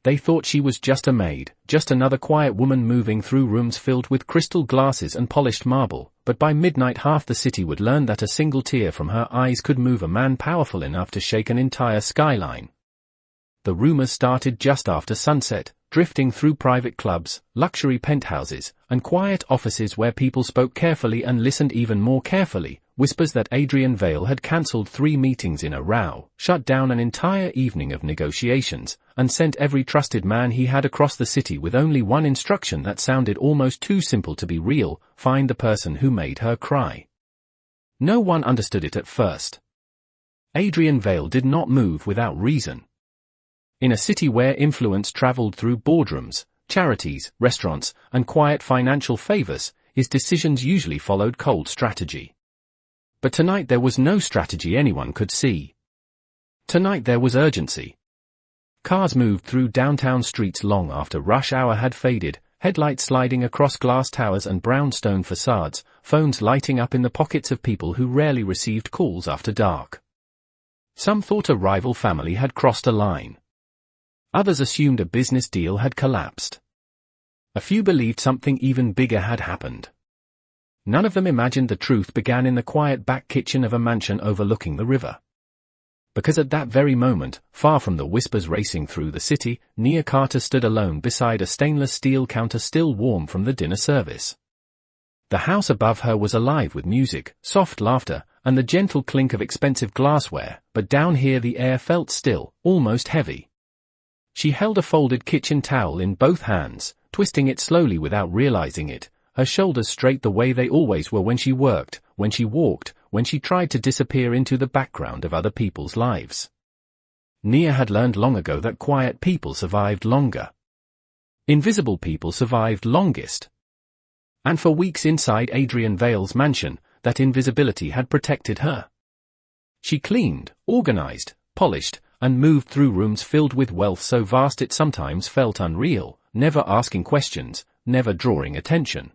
They thought she was just a maid, just another quiet woman moving through rooms filled with crystal glasses and polished marble, but by midnight half the city would learn that a single tear from her eyes could move a man powerful enough to shake an entire skyline. The rumors started just after sunset, drifting through private clubs, luxury penthouses, and quiet offices where people spoke carefully and listened even more carefully. Whispers that Adrian Vale had cancelled 3 meetings in a row, shut down an entire evening of negotiations, and sent every trusted man he had across the city with only one instruction that sounded almost too simple to be real: find the person who made her cry. No one understood it at first. Adrian Vale did not move without reason. In a city where influence traveled through boardrooms, charities, restaurants, and quiet financial favors, his decisions usually followed cold strategy. But tonight there was no strategy anyone could see. Tonight there was urgency. Cars moved through downtown streets long after rush hour had faded, headlights sliding across glass towers and brownstone facades, phones lighting up in the pockets of people who rarely received calls after dark. Some thought a rival family had crossed a line. Others assumed a business deal had collapsed. A few believed something even bigger had happened. None of them imagined the truth began in the quiet back kitchen of a mansion overlooking the river. Because at that very moment, far from the whispers racing through the city, Nia Carter stood alone beside a stainless steel counter still warm from the dinner service. The house above her was alive with music, soft laughter, and the gentle clink of expensive glassware, but down here the air felt still, almost heavy. She held a folded kitchen towel in both hands, twisting it slowly without realizing it, her shoulders straight the way they always were when she worked, when she walked, when she tried to disappear into the background of other people's lives. Nia had learned long ago that quiet people survived longer. Invisible people survived longest. And for weeks inside Adrian Vale's mansion, that invisibility had protected her. She cleaned, organized, polished, and moved through rooms filled with wealth so vast it sometimes felt unreal, never asking questions, never drawing attention.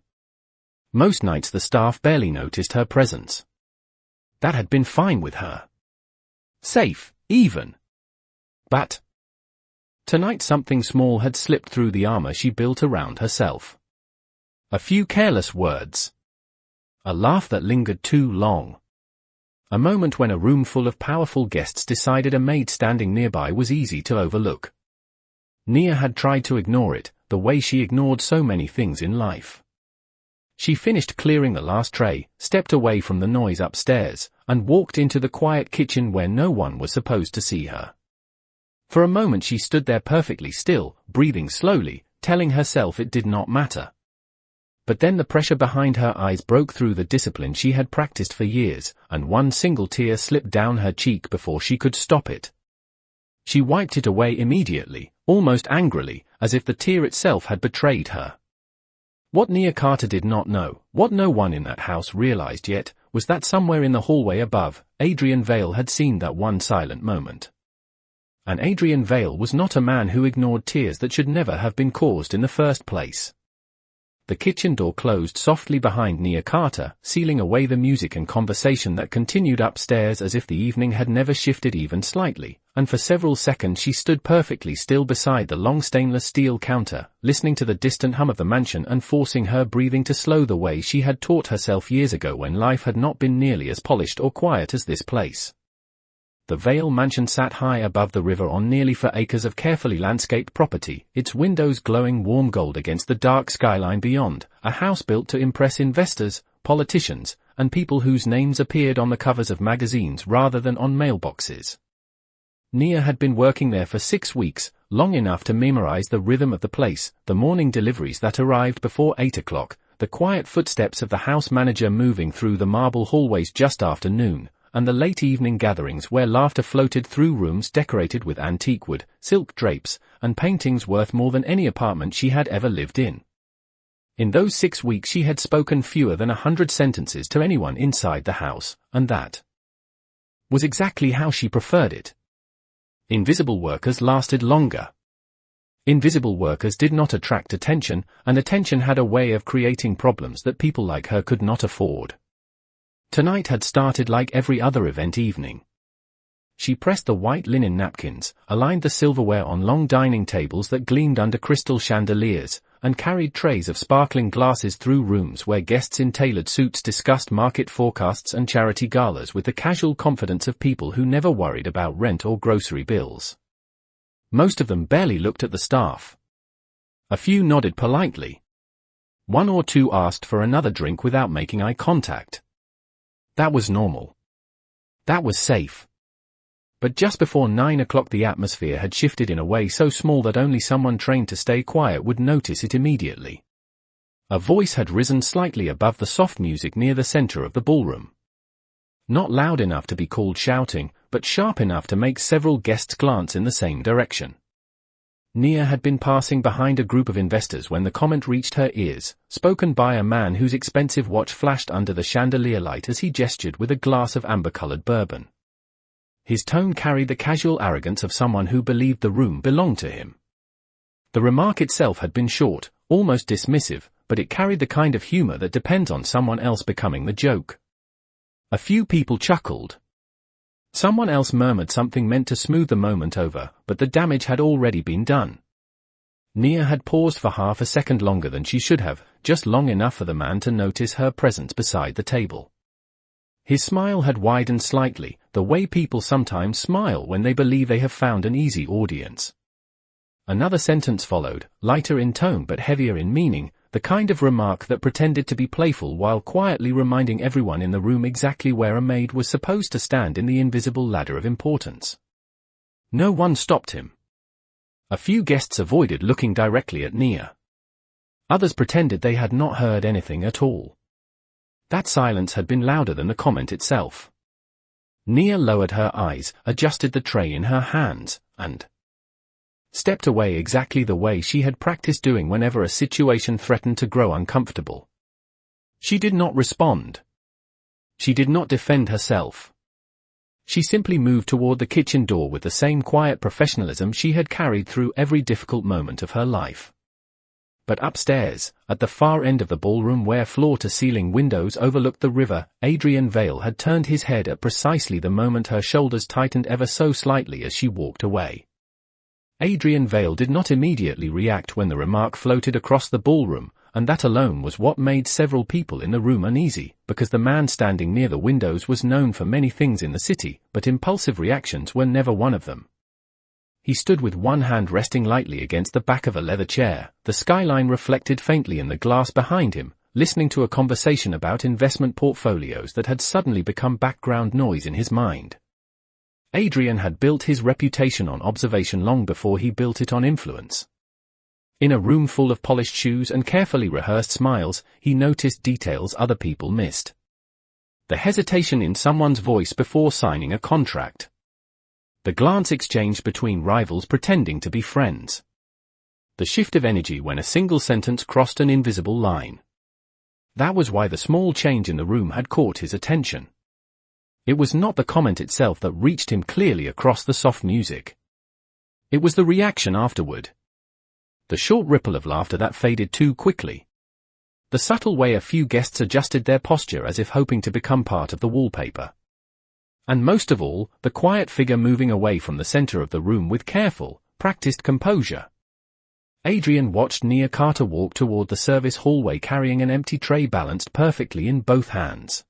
Most nights the staff barely noticed her presence. That had been fine with her. Safe, even. But tonight something small had slipped through the armor she built around herself. A few careless words. A laugh that lingered too long. A moment when a room full of powerful guests decided a maid standing nearby was easy to overlook. Nia had tried to ignore it, the way she ignored so many things in life. She finished clearing the last tray, stepped away from the noise upstairs, and walked into the quiet kitchen where no one was supposed to see her. For a moment she stood there perfectly still, breathing slowly, telling herself it did not matter. But then the pressure behind her eyes broke through the discipline she had practiced for years, and one single tear slipped down her cheek before she could stop it. She wiped it away immediately, almost angrily, as if the tear itself had betrayed her. What Nia Carter did not know, what no one in that house realized yet, was that somewhere in the hallway above, Adrian Vale had seen that one silent moment. And Adrian Vale was not a man who ignored tears that should never have been caused in the first place. The kitchen door closed softly behind Nia Carter, sealing away the music and conversation that continued upstairs as if the evening had never shifted even slightly, and for several seconds she stood perfectly still beside the long stainless steel counter, listening to the distant hum of the mansion and forcing her breathing to slow the way she had taught herself years ago when life had not been nearly as polished or quiet as this place. The Vale mansion sat high above the river on nearly 4 acres of carefully landscaped property, its windows glowing warm gold against the dark skyline beyond, a house built to impress investors, politicians, and people whose names appeared on the covers of magazines rather than on mailboxes. Nia had been working there for 6 weeks, long enough to memorize the rhythm of the place, the morning deliveries that arrived before 8 o'clock, the quiet footsteps of the house manager moving through the marble hallways just after noon, and the late evening gatherings where laughter floated through rooms decorated with antique wood, silk drapes, and paintings worth more than any apartment she had ever lived in. In those 6 weeks she had spoken fewer than 100 sentences to anyone inside the house, and that was exactly how she preferred it. Invisible workers lasted longer. Invisible workers did not attract attention, and attention had a way of creating problems that people like her could not afford. Tonight had started like every other event evening. She pressed the white linen napkins, aligned the silverware on long dining tables that gleamed under crystal chandeliers, and carried trays of sparkling glasses through rooms where guests in tailored suits discussed market forecasts and charity galas with the casual confidence of people who never worried about rent or grocery bills. Most of them barely looked at the staff. A few nodded politely. One or two asked for another drink without making eye contact. That was normal. That was safe. But just before 9 o'clock the atmosphere had shifted in a way so small that only someone trained to stay quiet would notice it immediately. A voice had risen slightly above the soft music near the center of the ballroom. Not loud enough to be called shouting, but sharp enough to make several guests glance in the same direction. Nia had been passing behind a group of investors when the comment reached her ears, spoken by a man whose expensive watch flashed under the chandelier light as he gestured with a glass of amber-colored bourbon. His tone carried the casual arrogance of someone who believed the room belonged to him. The remark itself had been short, almost dismissive, but it carried the kind of humor that depends on someone else becoming the joke. A few people chuckled. Someone else murmured something meant to smooth the moment over, but the damage had already been done. Nia had paused for half a second longer than she should have, just long enough for the man to notice her presence beside the table. His smile had widened slightly, the way people sometimes smile when they believe they have found an easy audience. Another sentence followed, lighter in tone but heavier in meaning, the kind of remark that pretended to be playful while quietly reminding everyone in the room exactly where a maid was supposed to stand in the invisible ladder of importance. No one stopped him. A few guests avoided looking directly at Nia. Others pretended they had not heard anything at all. That silence had been louder than the comment itself. Nia lowered her eyes, adjusted the tray in her hands, and stepped away exactly the way she had practiced doing whenever a situation threatened to grow uncomfortable. She did not respond. She did not defend herself. She simply moved toward the kitchen door with the same quiet professionalism she had carried through every difficult moment of her life. But upstairs, at the far end of the ballroom where floor-to-ceiling windows overlooked the river, Adrian Vale had turned his head at precisely the moment her shoulders tightened ever so slightly as she walked away. Adrian Vale did not immediately react when the remark floated across the ballroom, and that alone was what made several people in the room uneasy, because the man standing near the windows was known for many things in the city, but impulsive reactions were never one of them. He stood with one hand resting lightly against the back of a leather chair, the skyline reflected faintly in the glass behind him, listening to a conversation about investment portfolios that had suddenly become background noise in his mind. Adrian had built his reputation on observation long before he built it on influence. In a room full of polished shoes and carefully rehearsed smiles, he noticed details other people missed. The hesitation in someone's voice before signing a contract. The glance exchanged between rivals pretending to be friends. The shift of energy when a single sentence crossed an invisible line. That was why the small change in the room had caught his attention. It was not the comment itself that reached him clearly across the soft music. It was the reaction afterward. The short ripple of laughter that faded too quickly. The subtle way a few guests adjusted their posture as if hoping to become part of the wallpaper. And most of all, the quiet figure moving away from the center of the room with careful, practiced composure. Adrian watched Nia Carter walk toward the service hallway carrying an empty tray balanced perfectly in both hands.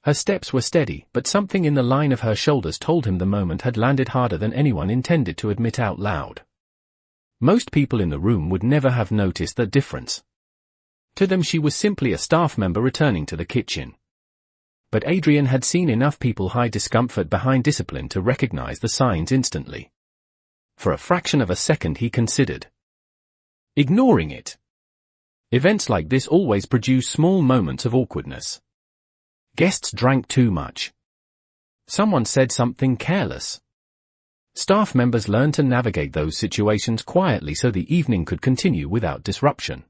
Her steps were steady, but something in the line of her shoulders told him the moment had landed harder than anyone intended to admit out loud. Most people in the room would never have noticed that difference. To them she was simply a staff member returning to the kitchen. But Adrian had seen enough people hide discomfort behind discipline to recognize the signs instantly. For a fraction of a second he considered ignoring it. Events like this always produce small moments of awkwardness. Guests drank too much. Someone said something careless. Staff members learned to navigate those situations quietly so the evening could continue without disruption.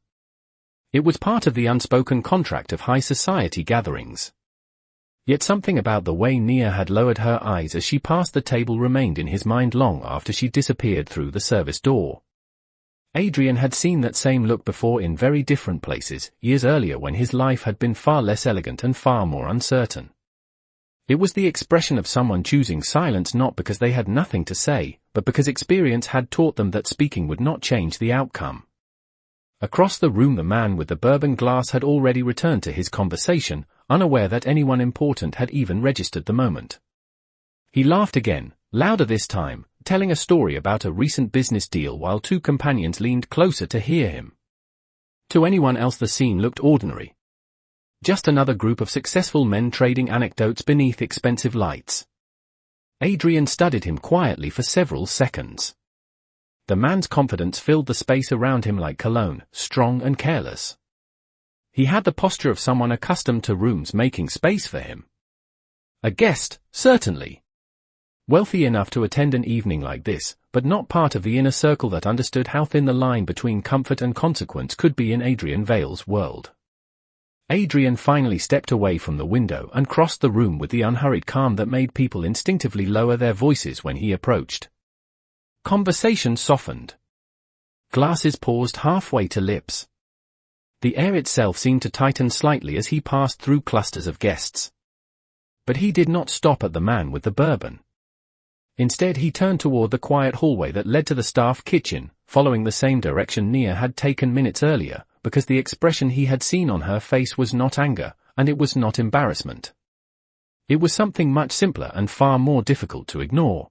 It was part of the unspoken contract of high society gatherings. Yet something about the way Nia had lowered her eyes as she passed the table remained in his mind long after she disappeared through the service door. Adrian had seen that same look before in very different places, years earlier when his life had been far less elegant and far more uncertain. It was the expression of someone choosing silence not because they had nothing to say, but because experience had taught them that speaking would not change the outcome. Across the room the man with the bourbon glass had already returned to his conversation, unaware that anyone important had even registered the moment. He laughed again, louder this time, telling a story about a recent business deal while two companions leaned closer to hear him. To anyone else the scene looked ordinary. Just another group of successful men trading anecdotes beneath expensive lights. Adrian studied him quietly for several seconds. The man's confidence filled the space around him like cologne, strong and careless. He had the posture of someone accustomed to rooms making space for him. A guest, certainly. Wealthy enough to attend an evening like this, but not part of the inner circle that understood how thin the line between comfort and consequence could be in Adrian Vale's world. Adrian finally stepped away from the window and crossed the room with the unhurried calm that made people instinctively lower their voices when he approached. Conversation softened. Glasses paused halfway to lips. The air itself seemed to tighten slightly as he passed through clusters of guests. But he did not stop at the man with the bourbon. Instead he turned toward the quiet hallway that led to the staff kitchen, following the same direction Nia had taken minutes earlier, because the expression he had seen on her face was not anger, and it was not embarrassment. It was something much simpler and far more difficult to ignore.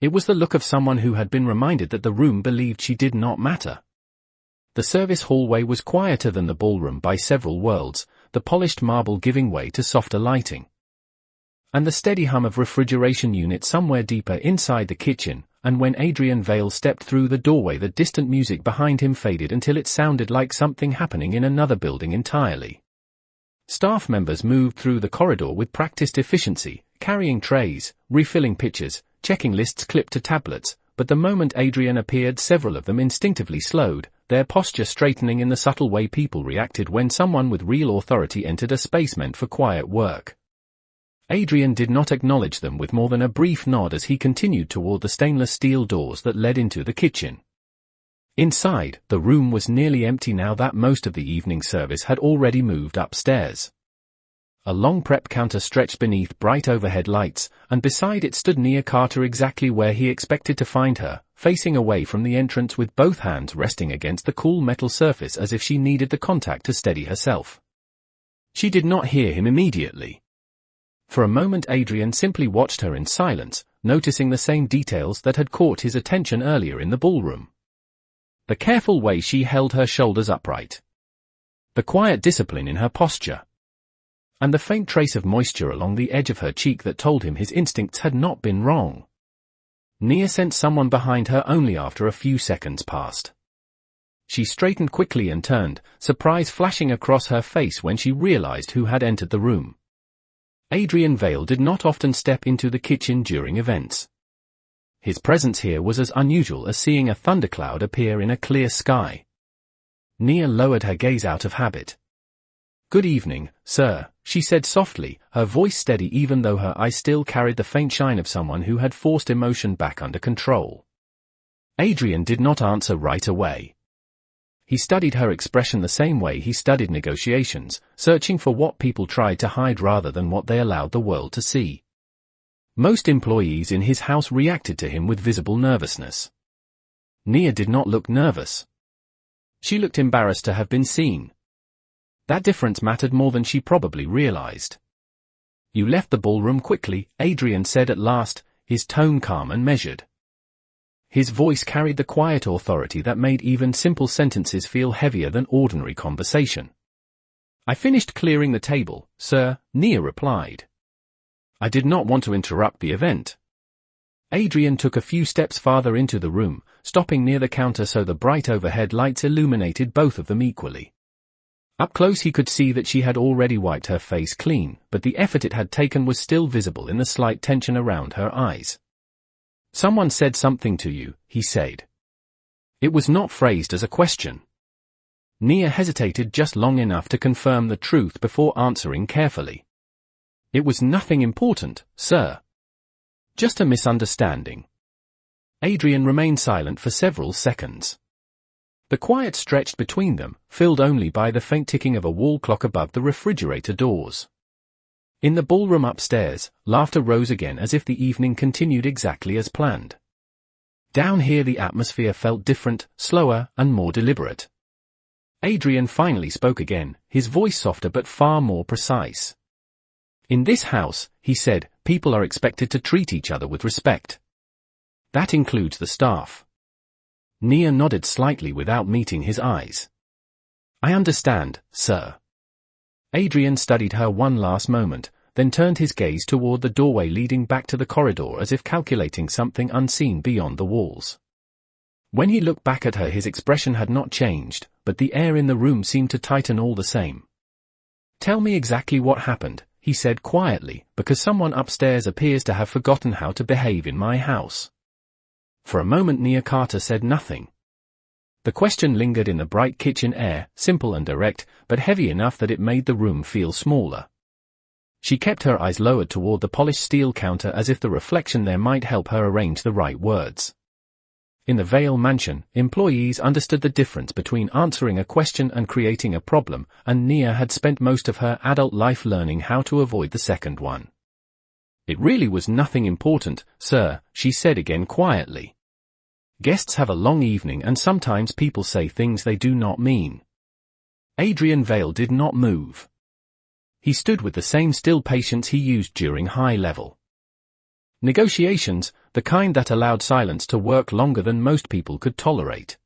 It was the look of someone who had been reminded that the room believed she did not matter. The service hallway was quieter than the ballroom by several worlds, the polished marble giving way to softer lighting. And the steady hum of refrigeration unit somewhere deeper inside the kitchen, and when Adrian Vale stepped through the doorway the distant music behind him faded until it sounded like something happening in another building entirely. Staff members moved through the corridor with practiced efficiency, carrying trays, refilling pitchers, checking lists clipped to tablets, but the moment Adrian appeared several of them instinctively slowed, their posture straightening in the subtle way people reacted when someone with real authority entered a space meant for quiet work. Adrian did not acknowledge them with more than a brief nod as he continued toward the stainless steel doors that led into the kitchen. Inside, the room was nearly empty now that most of the evening service had already moved upstairs. A long prep counter stretched beneath bright overhead lights, and beside it stood Nia Carter exactly where he expected to find her, facing away from the entrance with both hands resting against the cool metal surface as if she needed the contact to steady herself. She did not hear him immediately. For a moment Adrian simply watched her in silence, noticing the same details that had caught his attention earlier in the ballroom. The careful way she held her shoulders upright. The quiet discipline in her posture. And the faint trace of moisture along the edge of her cheek that told him his instincts had not been wrong. Nia sensed someone behind her only after a few seconds passed. She straightened quickly and turned, surprise flashing across her face when she realized who had entered the room. Adrian Vale did not often step into the kitchen during events. His presence here was as unusual as seeing a thundercloud appear in a clear sky. Nia lowered her gaze out of habit. "Good evening, sir," she said softly, her voice steady even though her eyes still carried the faint shine of someone who had forced emotion back under control. Adrian did not answer right away. He studied her expression the same way he studied negotiations, searching for what people tried to hide rather than what they allowed the world to see. Most employees in his house reacted to him with visible nervousness. Nia did not look nervous. She looked embarrassed to have been seen. That difference mattered more than she probably realized. "You left the ballroom quickly," Adrian said at last, his tone calm and measured. His voice carried the quiet authority that made even simple sentences feel heavier than ordinary conversation. "I finished clearing the table, sir," Nia replied. "I did not want to interrupt the event." Adrian took a few steps farther into the room, stopping near the counter so the bright overhead lights illuminated both of them equally. Up close he could see that she had already wiped her face clean, but the effort it had taken was still visible in the slight tension around her eyes. "Someone said something to you," he said. It was not phrased as a question. Nia hesitated just long enough to confirm the truth before answering carefully. "It was nothing important, sir. Just a misunderstanding." Adrian remained silent for several seconds. The quiet stretched between them, filled only by the faint ticking of a wall clock above the refrigerator doors. In the ballroom upstairs, laughter rose again as if the evening continued exactly as planned. Down here the atmosphere felt different, slower, and more deliberate. Adrian finally spoke again, his voice softer but far more precise. In this house, he said, people are expected to treat each other with respect. That includes the staff. Nia nodded slightly without meeting his eyes. I understand, sir. Adrian studied her one last moment, then turned his gaze toward the doorway leading back to the corridor as if calculating something unseen beyond the walls. When he looked back at her, his expression had not changed, but the air in the room seemed to tighten all the same. Tell me exactly what happened, he said quietly, because someone upstairs appears to have forgotten how to behave in my house. For a moment Nia Carter said nothing. The question lingered in the bright kitchen air, simple and direct, but heavy enough that it made the room feel smaller. She kept her eyes lowered toward the polished steel counter as if the reflection there might help her arrange the right words. In the Vale mansion, employees understood the difference between answering a question and creating a problem, and Nia had spent most of her adult life learning how to avoid the second one. It really was nothing important, sir, she said again quietly. Guests have a long evening and sometimes people say things they do not mean. Adrian Vale did not move. He stood with the same still patience he used during high-level negotiations, the kind that allowed silence to work longer than most people could tolerate.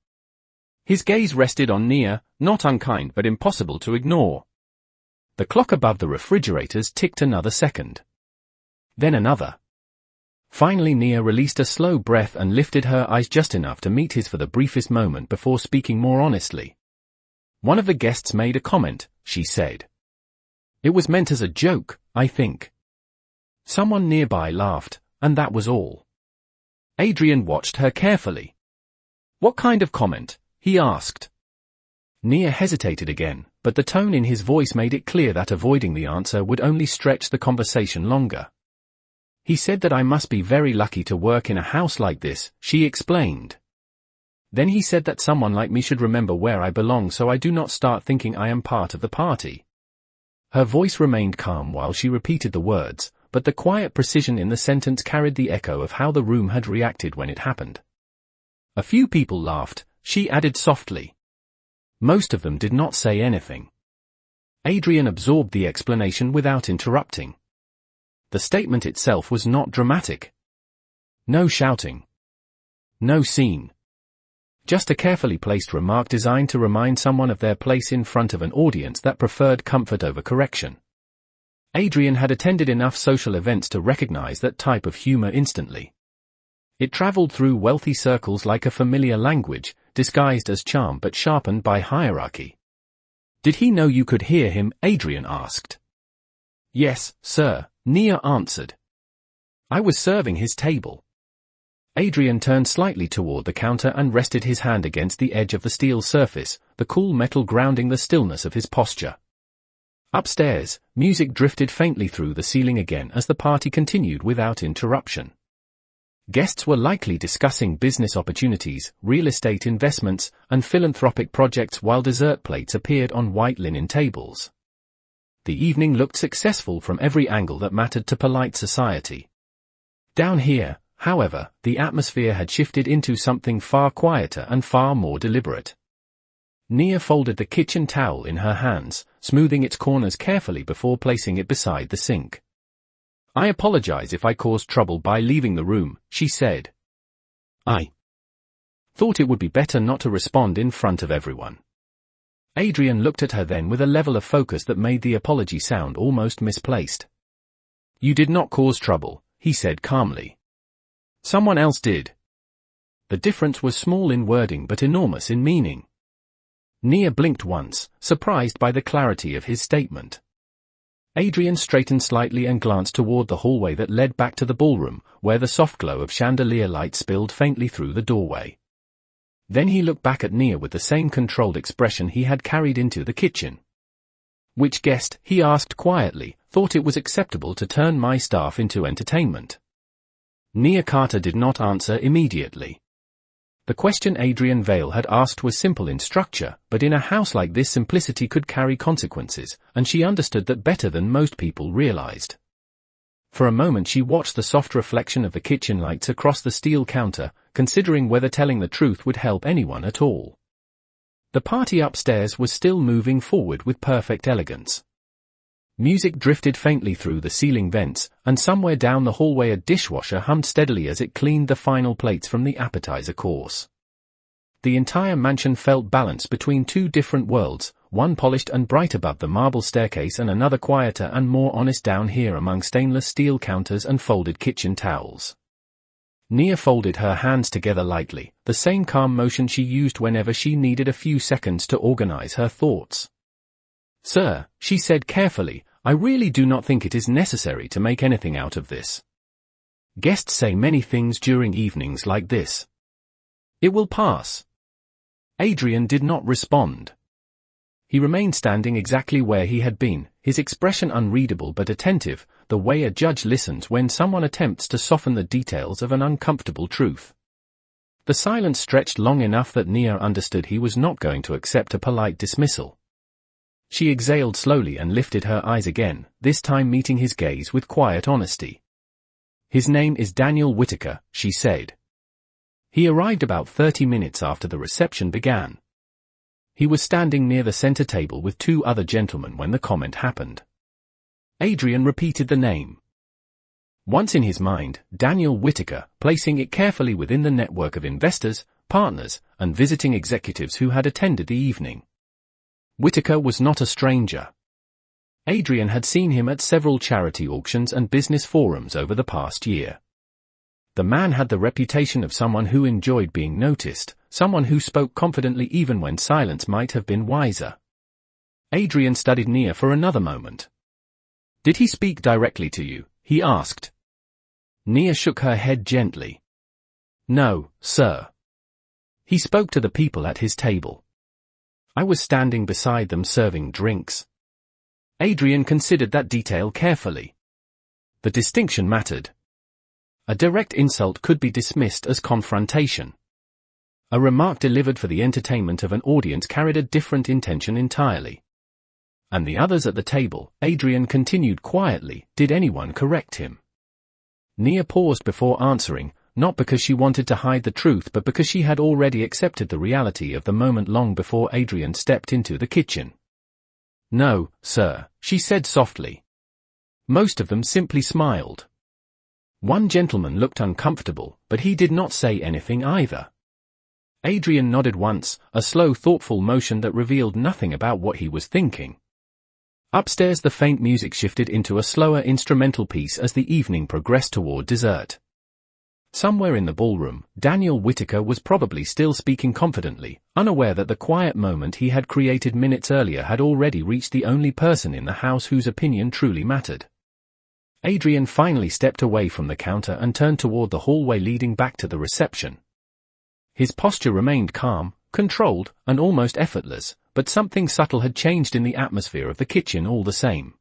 His gaze rested on Nia, not unkind but impossible to ignore. The clock above the refrigerators ticked another second. Then another. Finally Nia released a slow breath and lifted her eyes just enough to meet his for the briefest moment before speaking more honestly. One of the guests made a comment, she said. It was meant as a joke, I think. Someone nearby laughed, and that was all. Adrian watched her carefully. What kind of comment? He asked. Nia hesitated again, but the tone in his voice made it clear that avoiding the answer would only stretch the conversation longer. He said that I must be very lucky to work in a house like this, she explained. Then he said that someone like me should remember where I belong so I do not start thinking I am part of the party. Her voice remained calm while she repeated the words, but the quiet precision in the sentence carried the echo of how the room had reacted when it happened. A few people laughed, she added softly. Most of them did not say anything. Adrian absorbed the explanation without interrupting. The statement itself was not dramatic. No shouting. No scene. Just a carefully placed remark designed to remind someone of their place in front of an audience that preferred comfort over correction. Adrian had attended enough social events to recognize that type of humor instantly. It traveled through wealthy circles like a familiar language, disguised as charm but sharpened by hierarchy. Did he know you could hear him? Adrian asked. Yes, sir, Nia answered. I was serving his table. Adrian turned slightly toward the counter and rested his hand against the edge of the steel surface, the cool metal grounding the stillness of his posture. Upstairs, music drifted faintly through the ceiling again as the party continued without interruption. Guests were likely discussing business opportunities, real estate investments, and philanthropic projects while dessert plates appeared on white linen tables. The evening looked successful from every angle that mattered to polite society. Down here, however, the atmosphere had shifted into something far quieter and far more deliberate. Nia folded the kitchen towel in her hands, smoothing its corners carefully before placing it beside the sink. I apologize if I caused trouble by leaving the room, she said. I thought it would be better not to respond in front of everyone. Adrian looked at her then with a level of focus that made the apology sound almost misplaced. You did not cause trouble, he said calmly. Someone else did. The difference was small in wording but enormous in meaning. Nia blinked once, surprised by the clarity of his statement. Adrian straightened slightly and glanced toward the hallway that led back to the ballroom, where the soft glow of chandelier light spilled faintly through the doorway. Then he looked back at Nia with the same controlled expression he had carried into the kitchen. Which guest, he asked quietly, thought it was acceptable to turn my staff into entertainment? Nia Carter did not answer immediately. The question Adrian Vale had asked was simple in structure, but in a house like this simplicity could carry consequences, and she understood that better than most people realized. For a moment she watched the soft reflection of the kitchen lights across the steel counter, considering whether telling the truth would help anyone at all. The party upstairs was still moving forward with perfect elegance. Music drifted faintly through the ceiling vents, and somewhere down the hallway a dishwasher hummed steadily as it cleaned the final plates from the appetizer course. The entire mansion felt balanced between two different worlds, one polished and bright above the marble staircase and another quieter and more honest down here among stainless steel counters and folded kitchen towels. Nia folded her hands together lightly, the same calm motion she used whenever she needed a few seconds to organize her thoughts. "Sir," she said carefully, "I really do not think it is necessary to make anything out of this. Guests say many things during evenings like this. It will pass." Adrian did not respond. He remained standing exactly where he had been, his expression unreadable but attentive, the way a judge listens when someone attempts to soften the details of an uncomfortable truth. The silence stretched long enough that Nia understood he was not going to accept a polite dismissal. She exhaled slowly and lifted her eyes again, this time meeting his gaze with quiet honesty. "His name is Daniel Whitaker," she said. "He arrived about 30 minutes after the reception began. He was standing near the center table with two other gentlemen when the comment happened." Adrian repeated the name. Once in his mind, Daniel Whitaker, placing it carefully within the network of investors, partners, and visiting executives who had attended the evening. Whitaker was not a stranger. Adrian had seen him at several charity auctions and business forums over the past year. The man had the reputation of someone who enjoyed being noticed, someone who spoke confidently even when silence might have been wiser. Adrian studied Nia for another moment. "Did he speak directly to you?" he asked. Nia shook her head gently. "No, sir. He spoke to the people at his table. I was standing beside them serving drinks." Adrian considered that detail carefully. The distinction mattered. A direct insult could be dismissed as confrontation. A remark delivered for the entertainment of an audience carried a different intention entirely. "And the others at the table," Adrian continued quietly, "did anyone correct him?" Nia paused before answering, not because she wanted to hide the truth but because she had already accepted the reality of the moment long before Adrian stepped into the kitchen. "No, sir," she said softly. Most of them simply smiled. One gentleman looked uncomfortable, but he did not say anything either. Adrian nodded once, a slow thoughtful motion that revealed nothing about what he was thinking. Upstairs the faint music shifted into a slower instrumental piece as the evening progressed toward dessert. Somewhere in the ballroom, Daniel Whitaker was probably still speaking confidently, unaware that the quiet moment he had created minutes earlier had already reached the only person in the house whose opinion truly mattered. Adrian finally stepped away from the counter and turned toward the hallway leading back to the reception. His posture remained calm, controlled, and almost effortless, but something subtle had changed in the atmosphere of the kitchen all the same.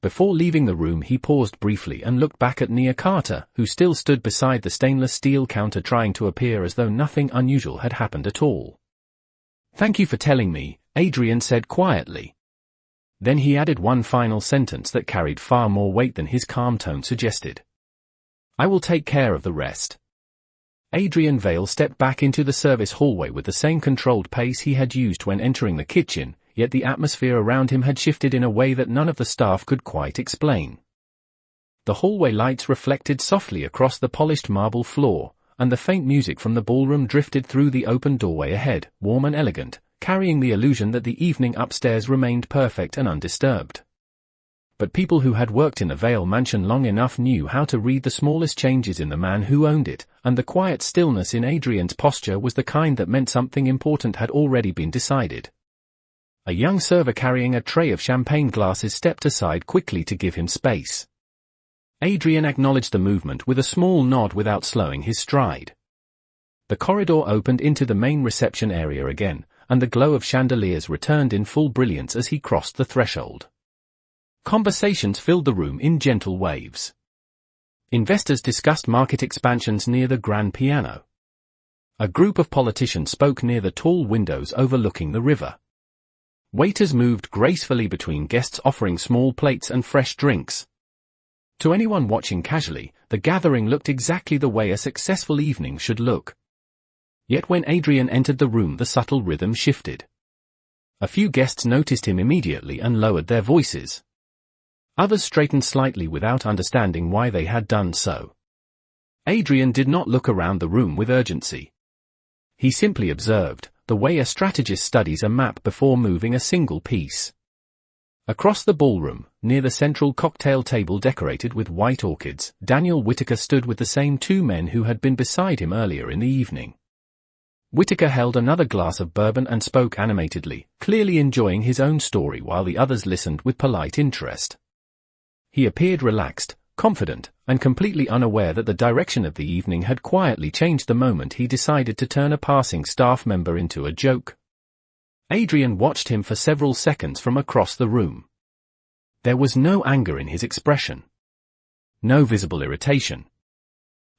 Before leaving the room he paused briefly and looked back at Nia Carter, who still stood beside the stainless steel counter trying to appear as though nothing unusual had happened at all. "Thank you for telling me," Adrian said quietly. Then he added one final sentence that carried far more weight than his calm tone suggested. "I will take care of the rest." Adrian Vale stepped back into the service hallway with the same controlled pace he had used when entering the kitchen, yet the atmosphere around him had shifted in a way that none of the staff could quite explain. The hallway lights reflected softly across the polished marble floor, and the faint music from the ballroom drifted through the open doorway ahead, warm and elegant, carrying the illusion that the evening upstairs remained perfect and undisturbed. But people who had worked in the Vale mansion long enough knew how to read the smallest changes in the man who owned it, and the quiet stillness in Adrian's posture was the kind that meant something important had already been decided. A young server carrying a tray of champagne glasses stepped aside quickly to give him space. Adrian acknowledged the movement with a small nod without slowing his stride. The corridor opened into the main reception area again, and the glow of chandeliers returned in full brilliance as he crossed the threshold. Conversations filled the room in gentle waves. Investors discussed market expansions near the grand piano. A group of politicians spoke near the tall windows overlooking the river. Waiters moved gracefully between guests offering small plates and fresh drinks. To anyone watching casually, the gathering looked exactly the way a successful evening should look. Yet when Adrian entered the room, the subtle rhythm shifted. A few guests noticed him immediately and lowered their voices. Others straightened slightly without understanding why they had done so. Adrian did not look around the room with urgency. He simply observed, the way a strategist studies a map before moving a single piece. Across the ballroom, near the central cocktail table decorated with white orchids, Daniel Whitaker stood with the same two men who had been beside him earlier in the evening. Whitaker held another glass of bourbon and spoke animatedly, clearly enjoying his own story while the others listened with polite interest. He appeared relaxed, confident, and completely unaware that the direction of the evening had quietly changed the moment he decided to turn a passing staff member into a joke. Adrian watched him for several seconds from across the room. There was no anger in his expression. No visible irritation.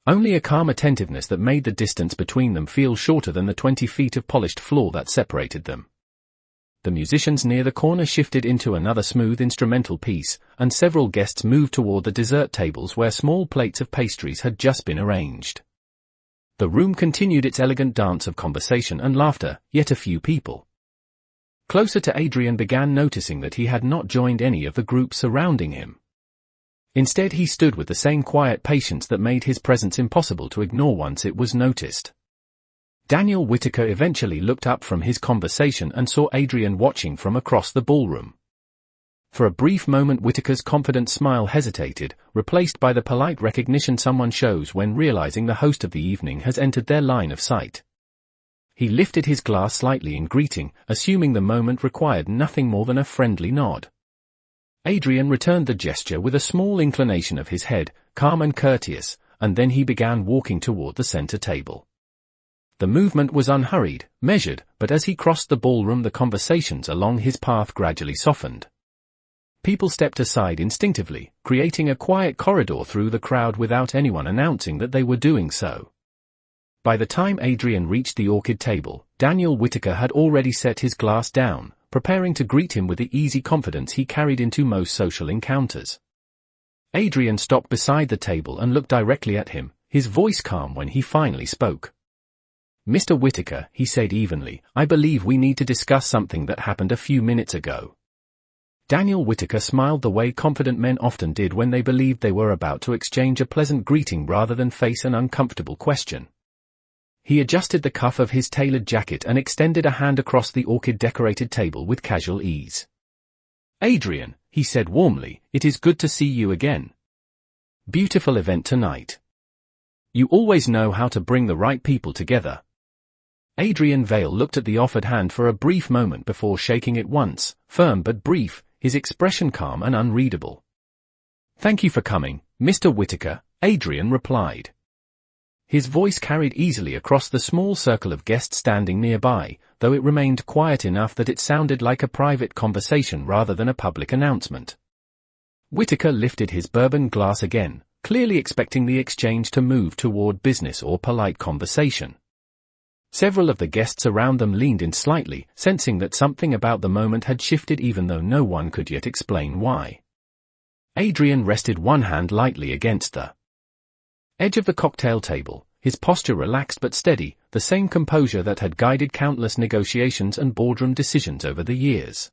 Only a calm attentiveness that made the distance between them feel shorter than the 20 feet of polished floor that separated them. The musicians near the corner shifted into another smooth instrumental piece, and several guests moved toward the dessert tables where small plates of pastries had just been arranged. The room continued its elegant dance of conversation and laughter, yet a few people closer to Adrian began noticing that he had not joined any of the groups surrounding him. Instead, he stood with the same quiet patience that made his presence impossible to ignore once it was noticed. Daniel Whitaker eventually looked up from his conversation and saw Adrian watching from across the ballroom. For a brief moment, Whitaker's confident smile hesitated, replaced by the polite recognition someone shows when realizing the host of the evening has entered their line of sight. He lifted his glass slightly in greeting, assuming the moment required nothing more than a friendly nod. Adrian returned the gesture with a small inclination of his head, calm and courteous, and then he began walking toward the center table. The movement was unhurried, measured, but as he crossed the ballroom, the conversations along his path gradually softened. People stepped aside instinctively, creating a quiet corridor through the crowd without anyone announcing that they were doing so. By the time Adrian reached the orchid table, Daniel Whitaker had already set his glass down, preparing to greet him with the easy confidence he carried into most social encounters. Adrian stopped beside the table and looked directly at him, his voice calm when he finally spoke. "Mr. Whitaker," he said evenly, "I believe we need to discuss something that happened a few minutes ago." Daniel Whitaker smiled the way confident men often did when they believed they were about to exchange a pleasant greeting rather than face an uncomfortable question. He adjusted the cuff of his tailored jacket and extended a hand across the orchid-decorated table with casual ease. "Adrian," he said warmly, "it is good to see you again. Beautiful event tonight. You always know how to bring the right people together." Adrian Vale looked at the offered hand for a brief moment before shaking it once, firm but brief, his expression calm and unreadable. "Thank you for coming, Mr. Whitaker," Adrian replied. His voice carried easily across the small circle of guests standing nearby, though it remained quiet enough that it sounded like a private conversation rather than a public announcement. Whitaker lifted his bourbon glass again, clearly expecting the exchange to move toward business or polite conversation. Several of the guests around them leaned in slightly, sensing that something about the moment had shifted even though no one could yet explain why. Adrian rested one hand lightly against the edge of the cocktail table, his posture relaxed but steady, the same composure that had guided countless negotiations and boardroom decisions over the years.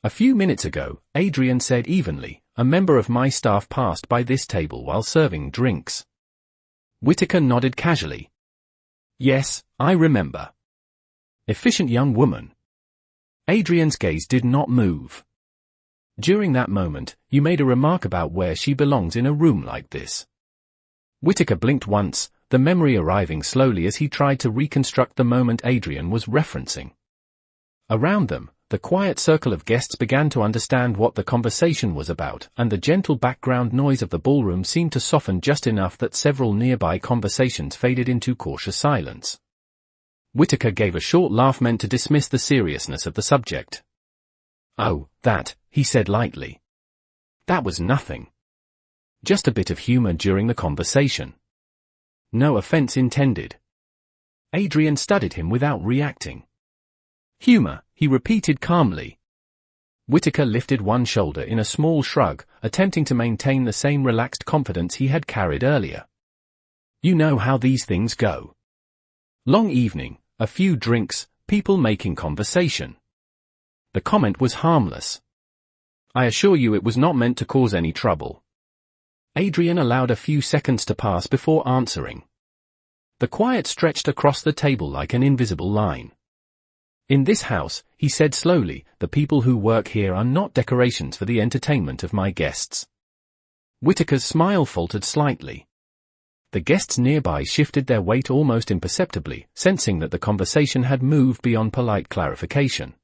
"A few minutes ago," Adrian said evenly, "a member of my staff passed by this table while serving drinks." Whitaker nodded casually. "Yes, I remember. Efficient young woman." Adrian's gaze did not move. "During that moment, you made a remark about where she belongs in a room like this." Whitaker blinked once, the memory arriving slowly as he tried to reconstruct the moment Adrian was referencing. Around them, the quiet circle of guests began to understand what the conversation was about, and the gentle background noise of the ballroom seemed to soften just enough that several nearby conversations faded into cautious silence. Whitaker gave a short laugh meant to dismiss the seriousness of the subject. "Oh, that," he said lightly. "That was nothing. Just a bit of humor during the conversation. No offense intended." Adrian studied him without reacting. Humor, he repeated calmly. Whitaker lifted one shoulder in a small shrug, attempting to maintain the same relaxed confidence he had carried earlier. You know how these things go. Long evening, a few drinks, people making conversation. The comment was harmless. I assure you it was not meant to cause any trouble. Adrian allowed a few seconds to pass before answering. The quiet stretched across the table like an invisible line. In this house, he said slowly, the people who work here are not decorations for the entertainment of my guests. Whitaker's smile faltered slightly. The guests nearby shifted their weight almost imperceptibly, sensing that the conversation had moved beyond polite clarification.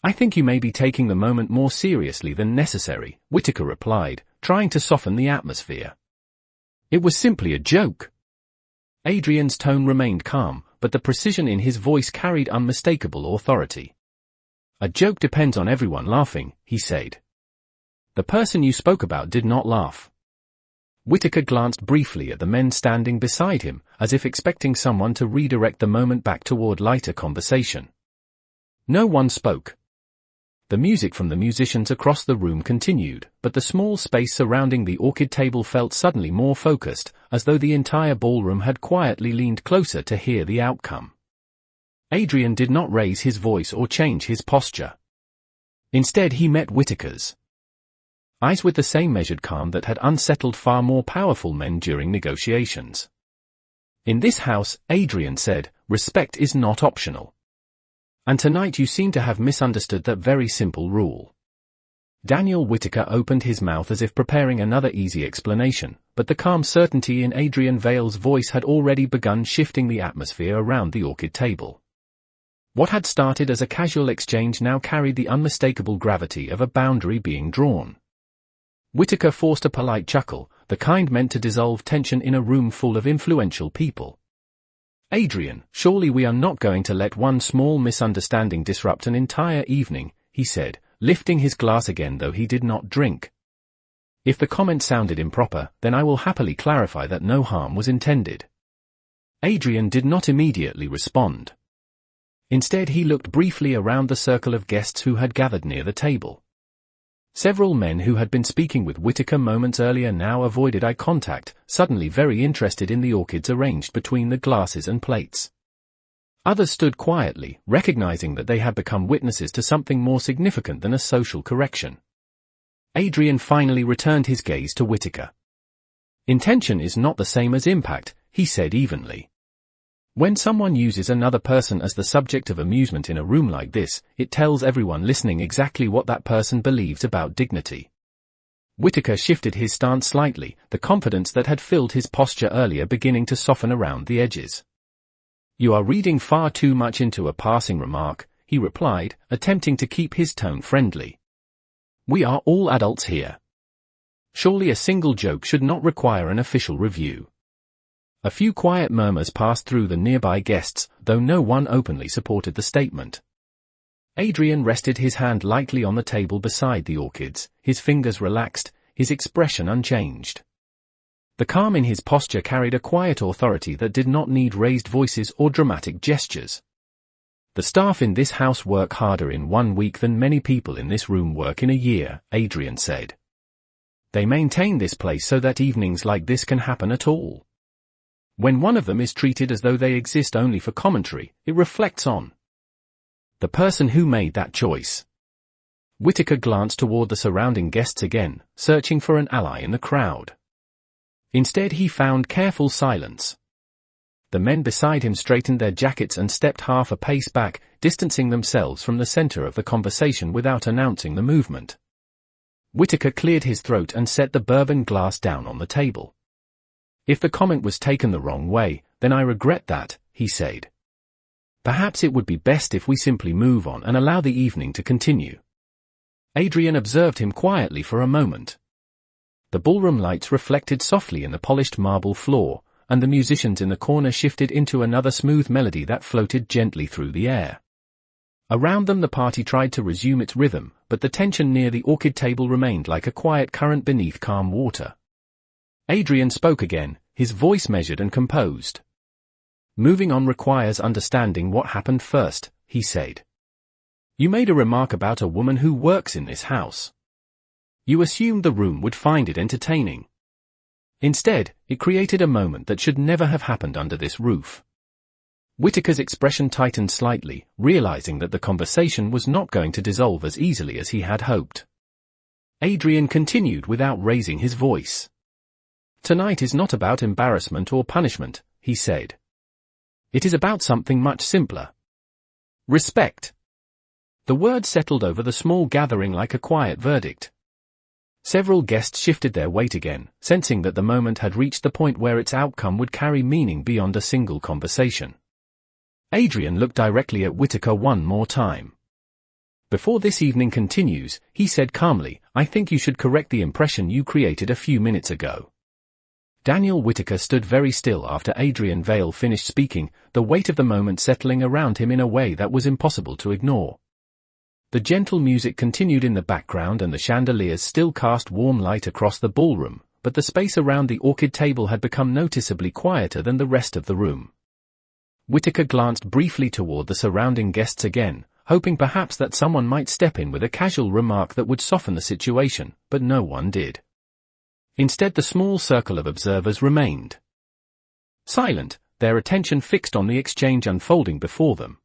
I think you may be taking the moment more seriously than necessary, Whitaker replied, trying to soften the atmosphere. It was simply a joke. Adrian's tone remained calm, but the precision in his voice carried unmistakable authority. A joke depends on everyone laughing, he said. The person you spoke about did not laugh. Whitaker glanced briefly at the men standing beside him, as if expecting someone to redirect the moment back toward lighter conversation. No one spoke. The music from the musicians across the room continued, but the small space surrounding the orchid table felt suddenly more focused, as though the entire ballroom had quietly leaned closer to hear the outcome. Adrian did not raise his voice or change his posture. Instead he met Whitaker's eyes with the same measured calm that had unsettled far more powerful men during negotiations. In this house, Adrian said, respect is not optional. And tonight you seem to have misunderstood that very simple rule. Daniel Whitaker opened his mouth as if preparing another easy explanation, but the calm certainty in Adrian Vale's voice had already begun shifting the atmosphere around the orchid table. What had started as a casual exchange now carried the unmistakable gravity of a boundary being drawn. Whitaker forced a polite chuckle, the kind meant to dissolve tension in a room full of influential people. Adrian, surely we are not going to let one small misunderstanding disrupt an entire evening, he said, lifting his glass again though he did not drink. If the comment sounded improper, then I will happily clarify that no harm was intended. Adrian did not immediately respond. Instead he looked briefly around the circle of guests who had gathered near the table. Several men who had been speaking with Whitaker moments earlier now avoided eye contact, suddenly very interested in the orchids arranged between the glasses and plates. Others stood quietly, recognizing that they had become witnesses to something more significant than a social correction. Adrian finally returned his gaze to Whitaker. Intention is not the same as impact, he said evenly. When someone uses another person as the subject of amusement in a room like this, it tells everyone listening exactly what that person believes about dignity. Whitaker shifted his stance slightly, the confidence that had filled his posture earlier beginning to soften around the edges. You are reading far too much into a passing remark, he replied, attempting to keep his tone friendly. We are all adults here. Surely a single joke should not require an official review. A few quiet murmurs passed through the nearby guests, though no one openly supported the statement. Adrian rested his hand lightly on the table beside the orchids, his fingers relaxed, his expression unchanged. The calm in his posture carried a quiet authority that did not need raised voices or dramatic gestures. The staff in this house work harder in 1 week than many people in this room work in a year, Adrian said. They maintain this place so that evenings like this can happen at all. When one of them is treated as though they exist only for commentary, it reflects on the person who made that choice. Whitaker glanced toward the surrounding guests again, searching for an ally in the crowd. Instead he found careful silence. The men beside him straightened their jackets and stepped half a pace back, distancing themselves from the center of the conversation without announcing the movement. Whitaker cleared his throat and set the bourbon glass down on the table. If the comment was taken the wrong way, then I regret that, he said. Perhaps it would be best if we simply move on and allow the evening to continue. Adrian observed him quietly for a moment. The ballroom lights reflected softly in the polished marble floor, and the musicians in the corner shifted into another smooth melody that floated gently through the air. Around them the party tried to resume its rhythm, but the tension near the orchid table remained like a quiet current beneath calm water. Adrian spoke again, his voice measured and composed. Moving on requires understanding what happened first, he said. You made a remark about a woman who works in this house. You assumed the room would find it entertaining. Instead, it created a moment that should never have happened under this roof. Whitaker's expression tightened slightly, realizing that the conversation was not going to dissolve as easily as he had hoped. Adrian continued without raising his voice. Tonight is not about embarrassment or punishment, he said. It is about something much simpler. Respect. The word settled over the small gathering like a quiet verdict. Several guests shifted their weight again, sensing that the moment had reached the point where its outcome would carry meaning beyond a single conversation. Adrian looked directly at Whitaker one more time. Before this evening continues, he said calmly, I think you should correct the impression you created a few minutes ago. Daniel Whitaker stood very still after Adrian Vale finished speaking, the weight of the moment settling around him in a way that was impossible to ignore. The gentle music continued in the background and the chandeliers still cast warm light across the ballroom, but the space around the orchid table had become noticeably quieter than the rest of the room. Whitaker glanced briefly toward the surrounding guests again, hoping perhaps that someone might step in with a casual remark that would soften the situation, but no one did. Instead, the small circle of observers remained silent, their attention fixed on the exchange unfolding before them.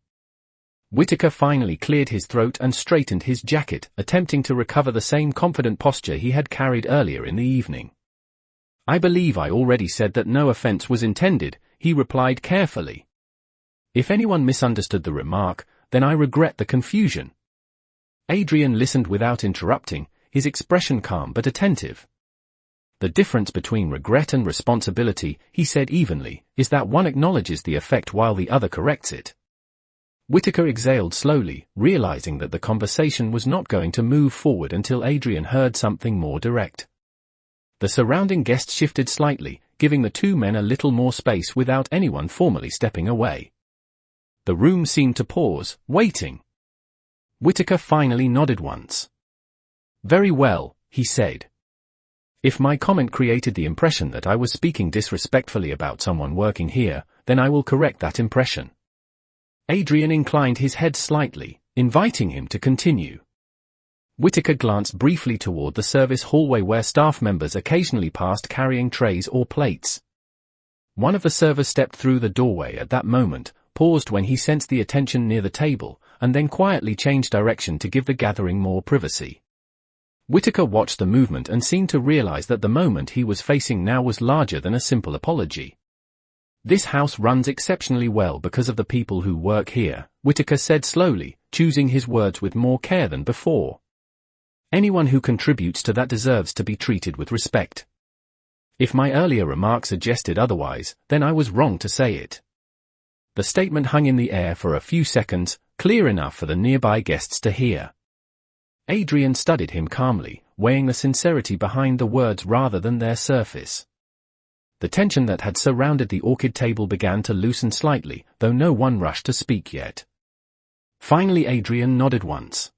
Whitaker finally cleared his throat and straightened his jacket, attempting to recover the same confident posture he had carried earlier in the evening. I believe I already said that no offense was intended, he replied carefully. If anyone misunderstood the remark, then I regret the confusion. Adrian listened without interrupting, his expression calm but attentive. The difference between regret and responsibility, he said evenly, is that one acknowledges the effect while the other corrects it. Whitaker exhaled slowly, realizing that the conversation was not going to move forward until Adrian heard something more direct. The surrounding guests shifted slightly, giving the two men a little more space without anyone formally stepping away. The room seemed to pause, waiting. Whitaker finally nodded once. Very well, he said. If my comment created the impression that I was speaking disrespectfully about someone working here, then I will correct that impression. Adrian inclined his head slightly, inviting him to continue. Whitaker glanced briefly toward the service hallway where staff members occasionally passed carrying trays or plates. One of the servers stepped through the doorway at that moment, paused when he sensed the attention near the table, and then quietly changed direction to give the gathering more privacy. Whitaker watched the movement and seemed to realize that the moment he was facing now was larger than a simple apology. This house runs exceptionally well because of the people who work here, Whitaker said slowly, choosing his words with more care than before. Anyone who contributes to that deserves to be treated with respect. If my earlier remark suggested otherwise, then I was wrong to say it. The statement hung in the air for a few seconds, clear enough for the nearby guests to hear. Adrian studied him calmly, weighing the sincerity behind the words rather than their surface. The tension that had surrounded the orchid table began to loosen slightly, though no one rushed to speak yet. Finally Adrian nodded once.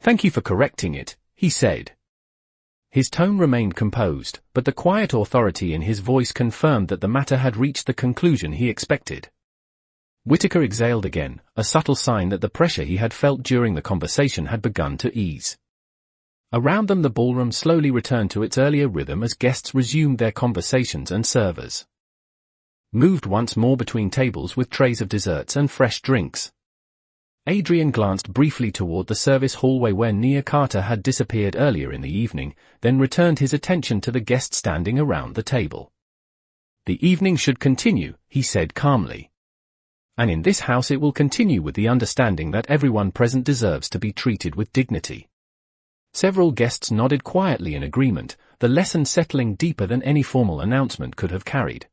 Thank you for correcting it, he said. His tone remained composed, but the quiet authority in his voice confirmed that the matter had reached the conclusion he expected. Whitaker exhaled again, a subtle sign that the pressure he had felt during the conversation had begun to ease. Around them the ballroom slowly returned to its earlier rhythm as guests resumed their conversations and servers moved once more between tables with trays of desserts and fresh drinks. Adrian glanced briefly toward the service hallway where Nia Carter had disappeared earlier in the evening, then returned his attention to the guests standing around the table. The evening should continue, he said calmly. And in this house it will continue with the understanding that everyone present deserves to be treated with dignity. Several guests nodded quietly in agreement, the lesson settling deeper than any formal announcement could have carried.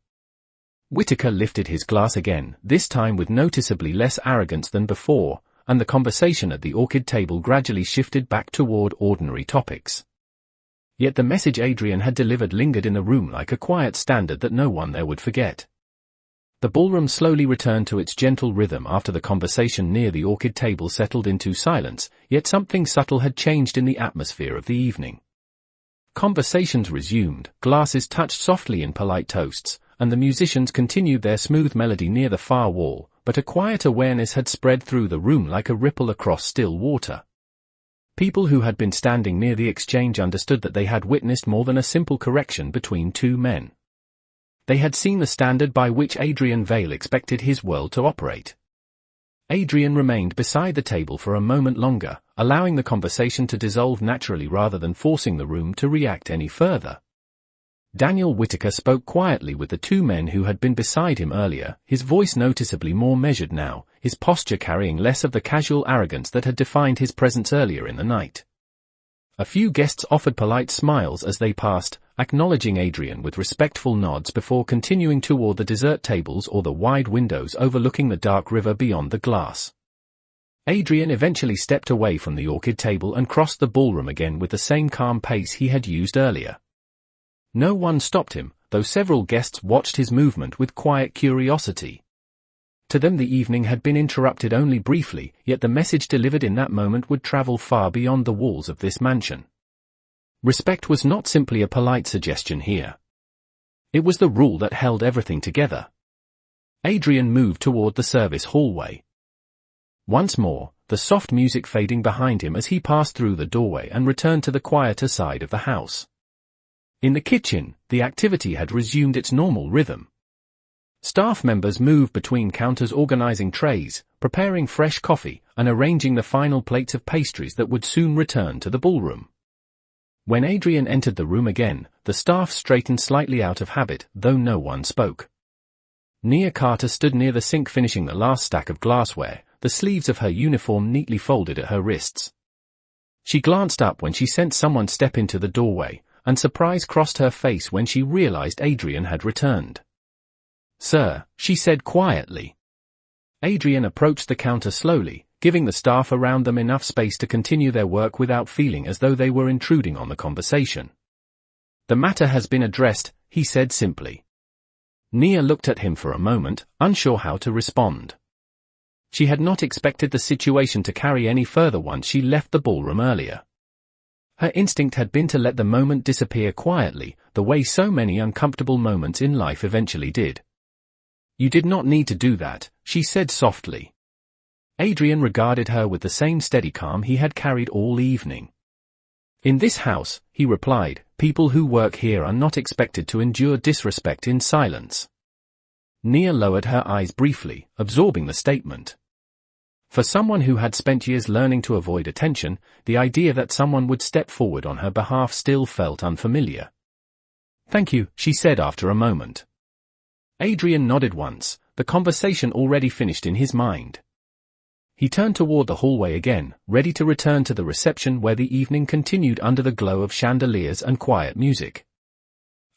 Whitaker lifted his glass again, this time with noticeably less arrogance than before, and the conversation at the orchid table gradually shifted back toward ordinary topics. Yet the message Adrian had delivered lingered in the room like a quiet standard that no one there would forget. The ballroom slowly returned to its gentle rhythm after the conversation near the orchid table settled into silence, yet something subtle had changed in the atmosphere of the evening. Conversations resumed, glasses touched softly in polite toasts, and the musicians continued their smooth melody near the far wall, but a quiet awareness had spread through the room like a ripple across still water. People who had been standing near the exchange understood that they had witnessed more than a simple correction between two men. They had seen the standard by which Adrian Vale expected his world to operate. Adrian remained beside the table for a moment longer, allowing the conversation to dissolve naturally rather than forcing the room to react any further. Daniel Whitaker spoke quietly with the two men who had been beside him earlier, his voice noticeably more measured now, his posture carrying less of the casual arrogance that had defined his presence earlier in the night. A few guests offered polite smiles as they passed, acknowledging Adrian with respectful nods before continuing toward the dessert tables or the wide windows overlooking the dark river beyond the glass. Adrian eventually stepped away from the orchid table and crossed the ballroom again with the same calm pace he had used earlier. No one stopped him, though several guests watched his movement with quiet curiosity. To them the evening had been interrupted only briefly, yet the message delivered in that moment would travel far beyond the walls of this mansion. Respect was not simply a polite suggestion here. It was the rule that held everything together. Adrian moved toward the service hallway. Once more, the soft music fading behind him as he passed through the doorway and returned to the quieter side of the house. In the kitchen, the activity had resumed its normal rhythm. Staff members moved between counters organizing trays, preparing fresh coffee, and arranging the final plates of pastries that would soon return to the ballroom. When Adrian entered the room again, the staff straightened slightly out of habit, though no one spoke. Nia Carter stood near the sink finishing the last stack of glassware, the sleeves of her uniform neatly folded at her wrists. She glanced up when she sensed someone step into the doorway, and surprise crossed her face when she realized Adrian had returned. "Sir," she said quietly. Adrian approached the counter slowly, giving the staff around them enough space to continue their work without feeling as though they were intruding on the conversation. "The matter has been addressed," he said simply. Nia looked at him for a moment, unsure how to respond. She had not expected the situation to carry any further once she left the ballroom earlier. Her instinct had been to let the moment disappear quietly, the way so many uncomfortable moments in life eventually did. "You did not need to do that," she said softly. Adrian regarded her with the same steady calm he had carried all evening. "In this house," he replied, "people who work here are not expected to endure disrespect in silence." Nia lowered her eyes briefly, absorbing the statement. For someone who had spent years learning to avoid attention, the idea that someone would step forward on her behalf still felt unfamiliar. "Thank you," she said after a moment. Adrian nodded once, the conversation already finished in his mind. He turned toward the hallway again, ready to return to the reception where the evening continued under the glow of chandeliers and quiet music.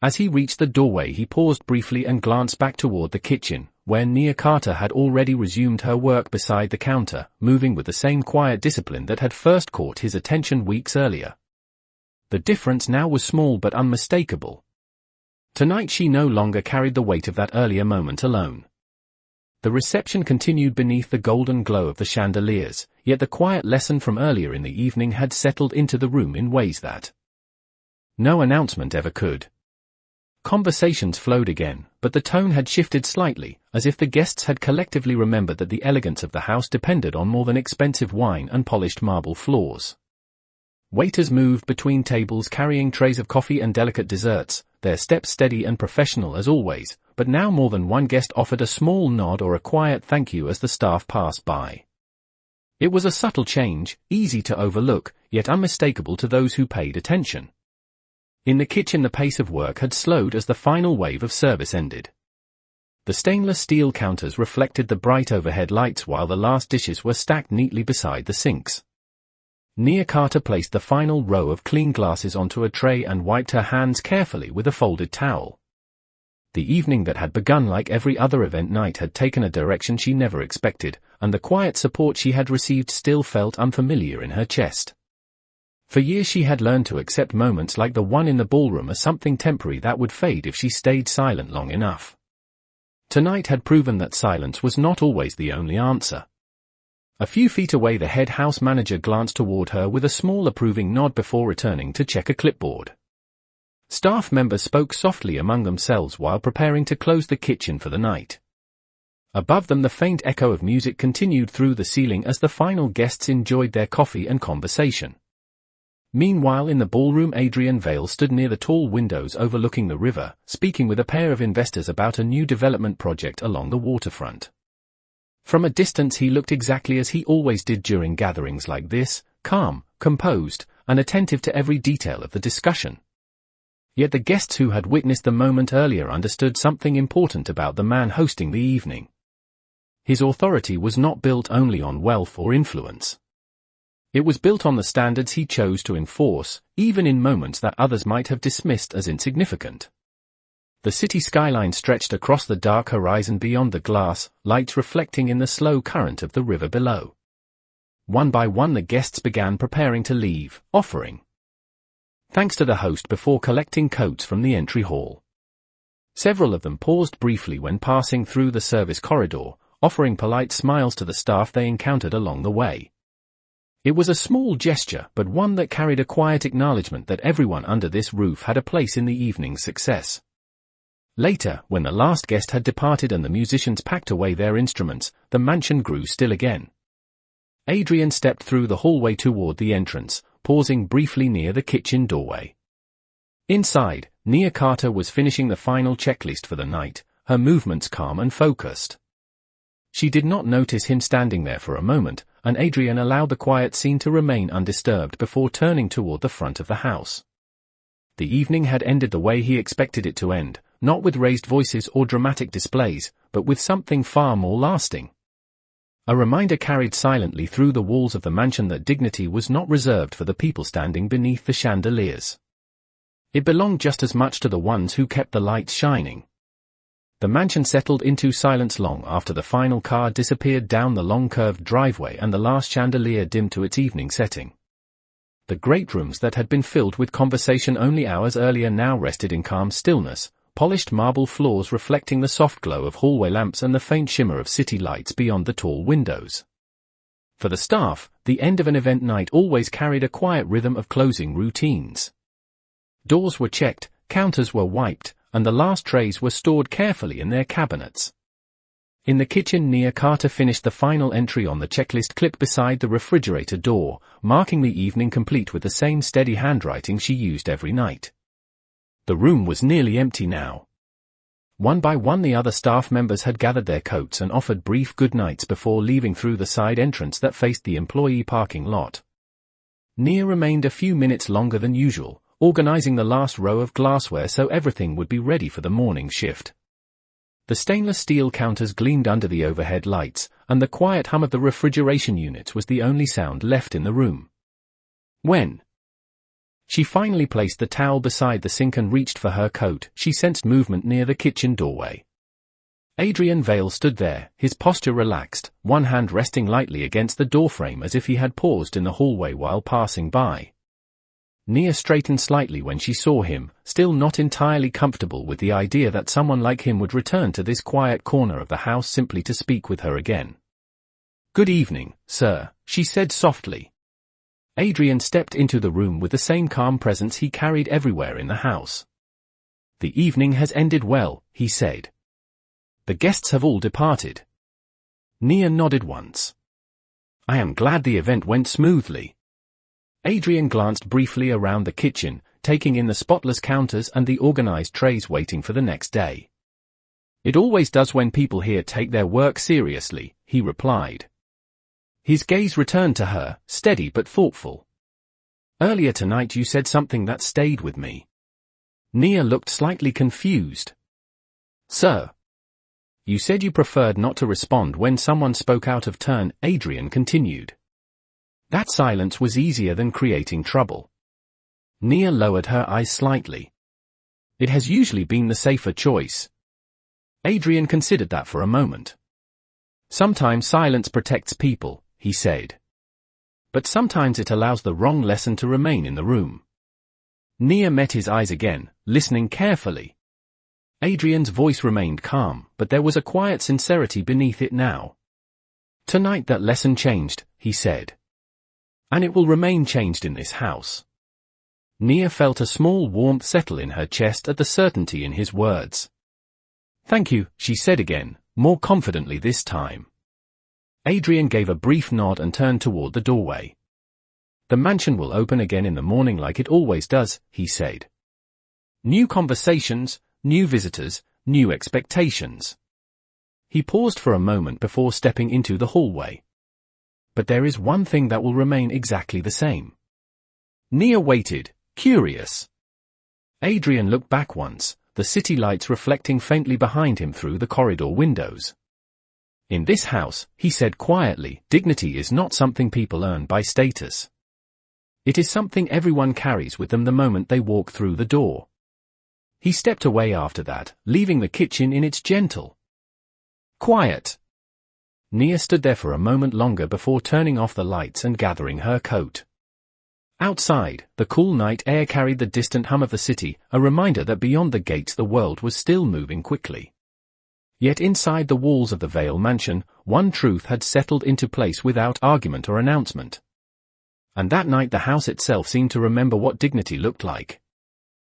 As he reached the doorway he paused briefly and glanced back toward the kitchen, where Nia Carter had already resumed her work beside the counter, moving with the same quiet discipline that had first caught his attention weeks earlier. The difference now was small but unmistakable. Tonight she no longer carried the weight of that earlier moment alone. The reception continued beneath the golden glow of the chandeliers, yet the quiet lesson from earlier in the evening had settled into the room in ways that no announcement ever could. Conversations flowed again, but the tone had shifted slightly, as if the guests had collectively remembered that the elegance of the house depended on more than expensive wine and polished marble floors. Waiters moved between tables carrying trays of coffee and delicate desserts, their steps steady and professional as always, but now more than one guest offered a small nod or a quiet thank you as the staff passed by. It was a subtle change, easy to overlook, yet unmistakable to those who paid attention. In the kitchen the pace of work had slowed as the final wave of service ended. The stainless steel counters reflected the bright overhead lights while the last dishes were stacked neatly beside the sinks. Nia Carter placed the final row of clean glasses onto a tray and wiped her hands carefully with a folded towel. The evening that had begun like every other event night had taken a direction she never expected, and the quiet support she had received still felt unfamiliar in her chest. For years she had learned to accept moments like the one in the ballroom as something temporary that would fade if she stayed silent long enough. Tonight had proven that silence was not always the only answer. A few feet away the head house manager glanced toward her with a small approving nod before returning to check a clipboard. Staff members spoke softly among themselves while preparing to close the kitchen for the night. Above them, the faint echo of music continued through the ceiling as the final guests enjoyed their coffee and conversation. Meanwhile, in the ballroom, Adrian Vale stood near the tall windows overlooking the river, speaking with a pair of investors about a new development project along the waterfront. From a distance, he looked exactly as he always did during gatherings like this, calm, composed, and attentive to every detail of the discussion. Yet the guests who had witnessed the moment earlier understood something important about the man hosting the evening. His authority was not built only on wealth or influence. It was built on the standards he chose to enforce, even in moments that others might have dismissed as insignificant. The city skyline stretched across the dark horizon beyond the glass, lights reflecting in the slow current of the river below. One by one, the guests began preparing to leave, offering thanks to the host before collecting coats from the entry hall. Several of them paused briefly when passing through the service corridor, offering polite smiles to the staff they encountered along the way. It was a small gesture, but one that carried a quiet acknowledgement that everyone under this roof had a place in the evening's success. Later, when the last guest had departed and the musicians packed away their instruments, the mansion grew still again. Adrian stepped through the hallway toward the entrance, pausing briefly near the kitchen doorway. Inside, Nia Carter was finishing the final checklist for the night, her movements calm and focused. She did not notice him standing there for a moment, and Adrian allowed the quiet scene to remain undisturbed before turning toward the front of the house. The evening had ended the way he expected it to end, not with raised voices or dramatic displays, but with something far more lasting. A reminder carried silently through the walls of the mansion that dignity was not reserved for the people standing beneath the chandeliers. It belonged just as much to the ones who kept the lights shining. The mansion settled into silence long after the final car disappeared down the long curved driveway and the last chandelier dimmed to its evening setting. The great rooms that had been filled with conversation only hours earlier now rested in calm stillness, polished marble floors reflecting the soft glow of hallway lamps and the faint shimmer of city lights beyond the tall windows. For the staff, the end of an event night always carried a quiet rhythm of closing routines. Doors were checked, counters were wiped, and the last trays were stored carefully in their cabinets. In the kitchen, Nia Carter finished the final entry on the checklist clip beside the refrigerator door, marking the evening complete with the same steady handwriting she used every night. The room was nearly empty now. One by one, the other staff members had gathered their coats and offered brief goodnights before leaving through the side entrance that faced the employee parking lot. Nia remained a few minutes longer than usual, organizing the last row of glassware so everything would be ready for the morning shift. The stainless steel counters gleamed under the overhead lights, and the quiet hum of the refrigeration units was the only sound left in the room. When she finally placed the towel beside the sink and reached for her coat, she sensed movement near the kitchen doorway. Adrian Vale stood there, his posture relaxed, one hand resting lightly against the doorframe as if he had paused in the hallway while passing by. Nia straightened slightly when she saw him, still not entirely comfortable with the idea that someone like him would return to this quiet corner of the house simply to speak with her again. "Good evening, sir," she said softly. Adrian stepped into the room with the same calm presence he carried everywhere in the house. "The evening has ended well," he said. "The guests have all departed." Nia nodded once. "I am glad the event went smoothly." Adrian glanced briefly around the kitchen, taking in the spotless counters and the organized trays waiting for the next day. "It always does when people here take their work seriously," he replied. His gaze returned to her, steady but thoughtful. "Earlier tonight you said something that stayed with me." Nia looked slightly confused. "Sir, you said you preferred not to respond when someone spoke out of turn," Adrian continued. "That silence was easier than creating trouble." Nia lowered her eyes slightly. "It has usually been the safer choice." Adrian considered that for a moment. "Sometimes silence protects people," he said. "But sometimes it allows the wrong lesson to remain in the room." Nia met his eyes again, listening carefully. Adrian's voice remained calm, but there was a quiet sincerity beneath it now. "Tonight that lesson changed," he said. "And it will remain changed in this house." Nia felt a small warmth settle in her chest at the certainty in his words. "Thank you," she said again, more confidently this time. Adrian gave a brief nod and turned toward the doorway. "The mansion will open again in the morning like it always does," he said. "New conversations, new visitors, new expectations." He paused for a moment before stepping into the hallway. "But there is one thing that will remain exactly the same." Nia waited, curious. Adrian looked back once, the city lights reflecting faintly behind him through the corridor windows. "In this house," he said quietly, "dignity is not something people earn by status. It is something everyone carries with them the moment they walk through the door." He stepped away after that, leaving the kitchen in its gentle quiet. Nia stood there for a moment longer before turning off the lights and gathering her coat. Outside, the cool night air carried the distant hum of the city, a reminder that beyond the gates the world was still moving quickly. Yet inside the walls of the Vale mansion, one truth had settled into place without argument or announcement. And that night the house itself seemed to remember what dignity looked like.